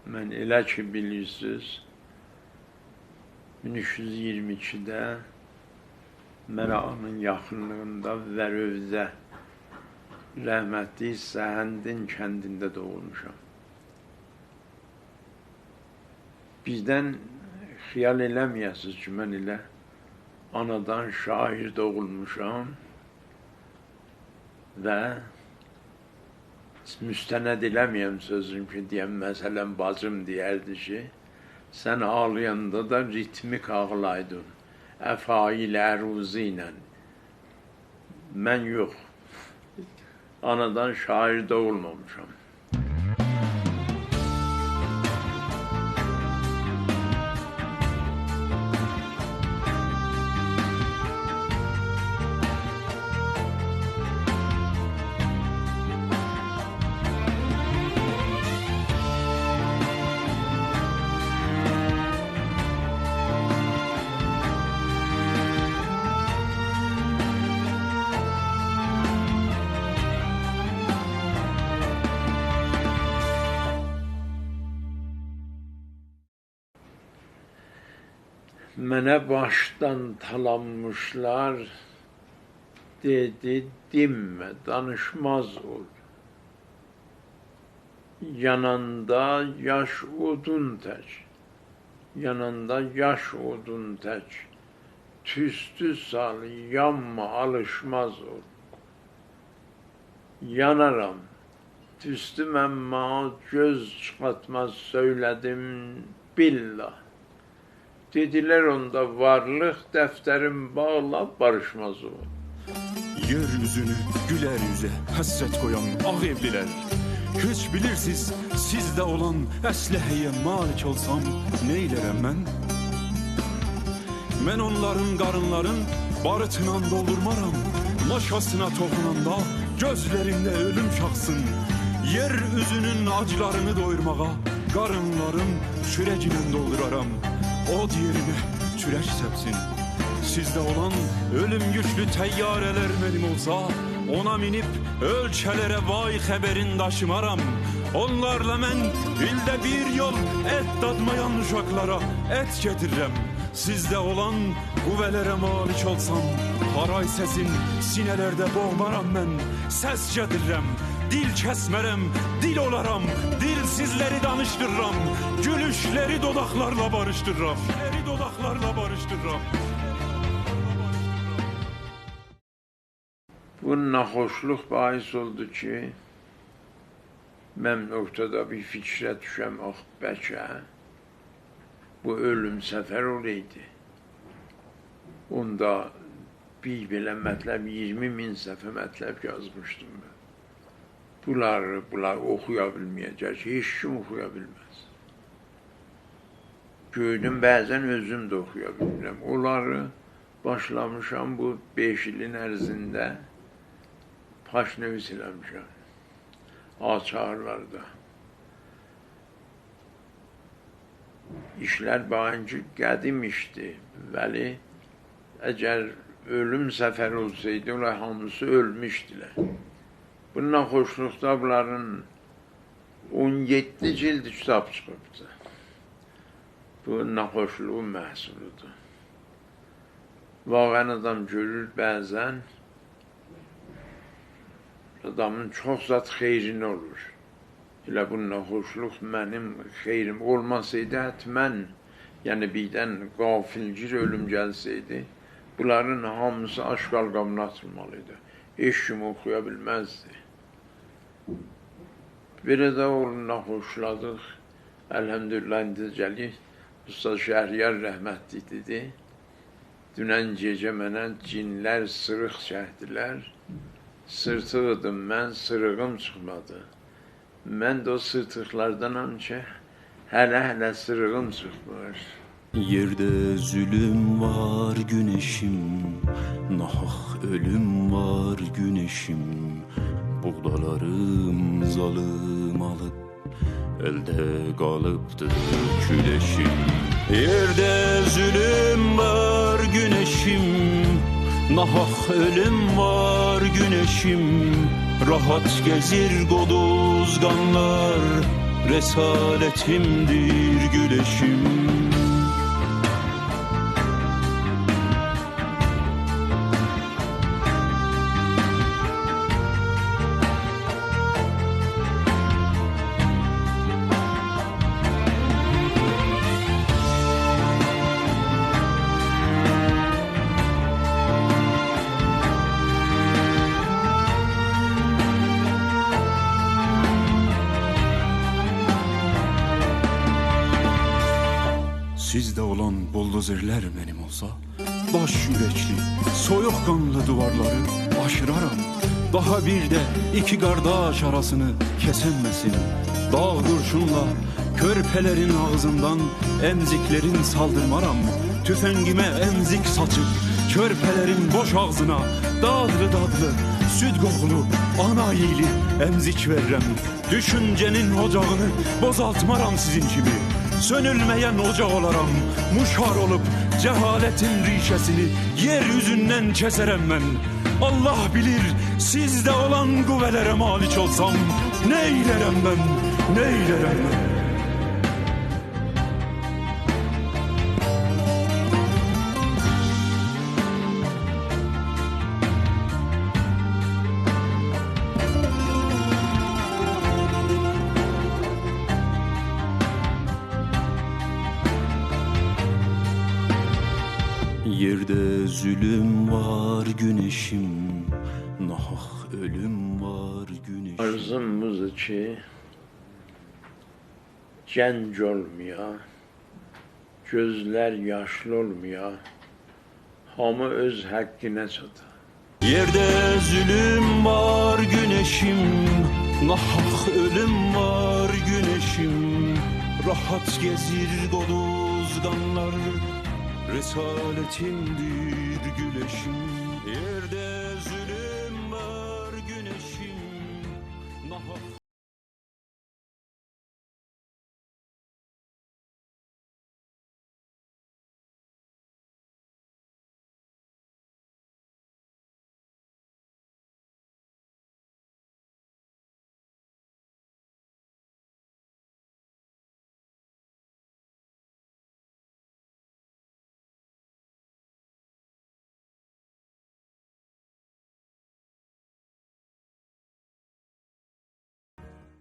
Mən elə ki bilirsiniz, 1322-də Məraanın yaxınlığında Vərövdə rəhmətli Səhəndin kəndində doğulmuşam. Bizdən xiyal eləməyəsiniz ki, mən elə anadan şair doğulmuşam və müstənəd eləməyəm sözüm ki, deyəm, məsələn, bacım deyərdi ki, sən ağlayanda da ritmik ağlaydın, əfail əruzi ilə. Mən yox, anadan şair doğulmamışam. Mənə başdan talanmışlar, dedi, dinmə, danışmaz ol. Yananda yaş odun tək, yananda yaş odun tək, tüstü sal, yanma, alışmaz ol. Yanaram, tüstü məmma, göz çıxatmaz, söylədim, billah. Dediler onda varlıq dəftərim bağla barışmaz o. Yeryüzünü güler yüze həsrət koyan ağ evlilər. Hiç bilirsiniz sizdə olan əsləhəyə malik olsam neylərəm mən? Mən onların qarınların barıtla doldurmaram. Maşasına toxunanda gözlərində ölüm çaxsın. Yeryüzünün acılarını doyurmağa qarınlarım çürəcinə dolduraram. O diğerine çürək səpsin. Sizdə olan ölüm güçlü təyyarələr mənim olsa, ona minib ölkələrə vay xəbərin daşımaram. Onlarla mən ildə bir yol et dadmayan uşaqlara et getirirəm. Sizdə olan qüvvələrə malik olsam, haray səsin sinələrdə boğmaram mən. Səs getirirəm, dil kəsmərəm, dil olaram, dilsizləri danışdırıram, gülüşləri dodaqlarla barışdırıram. Bu naxoşluq bahis oldu ki, mən noktada bir fikrə düşəm, bəlkə bu ölüm səfər olaydı. Onda bir belə mətləb, 20.000 səhifə mətləb yazmışdım mən. Bunlar oxuya bilməyəcək, heç kim oxuya bilməz. Gördüm, bəzən özüm də oxuya bilmirəm. Onları başlamışam bu 5 ilin ərzində paşnövis eləmişəm. Açarlarda. İşlər bağıncı qədim işdi. Vəli, əgər ölüm səfəri olsaydı, onlar hamısı ölmüşdülər. Bundan xoşluqda bunların 17 cildi kitab çıxıbdı. Bu naxoşluğun məhsuludur. Vağən adam görür bəzən, adamın çox zat xeyrini olur. Elə bu naxoşluq mənim xeyrim olmasaydı, hətmən, yəni birdən qafilgir ölüm gəlsəydi, bunların hamısı aşqal qabına atılmalıydı. Heç kim oxuya bilməzdi. Belə də oğluna xoşladıq. Əlhəmdülillah, indi gəlir. Usta Şəhriyar rəhmətli dedi. Dünən gecə mənə cinlər sırıq çəkdilər. Sırtığıdım mən, sırığım çıxmadı. Mən də o sırtıqlardanam ki, hələ sırığım çıxmır. Yerde zulüm var güneşim, nahak ölüm var güneşim. Buğdalarım zalım alıp elde kalıptı küleşim. Yerde zulüm var güneşim, nahak ölüm var güneşim. Rahat gezir goduzganlar, resaletimdir güleşim. Sizde olan buldozerler benim olsa, baş yürekli, soyukkanlı duvarları aşıraram. Daha bir de iki kardeş arasını kesemmesin. Dağ kurşunla körpelerin ağzından emziklerin saldırmaram. Tüfengime emzik saçıp körpelerin boş ağzına dadlı dadlı süt kokulu ana yiyili emzik veririm. Düşüncenin ocağını bozaltmaram sizin gibi. Sönülmeyen ocak olaram, muşar olup cehaletin rişesini yeryüzünden keserem ben. Allah bilir sizde olan kuvvelere malik olsam ne eylerim ben, ne eylerim ben. Yerde zulüm var güneşim, nahak ölüm var güneşim. Arzumuz ki genç olmaya, gözler yaşlı olmaya, hamı öz hakkına çata. Yerde zulüm var güneşim, nahak ölüm var güneşim. Rahat gezir goluz kanlar, resaletimdir güleşim. Yerde zulüm var güneşim, nahak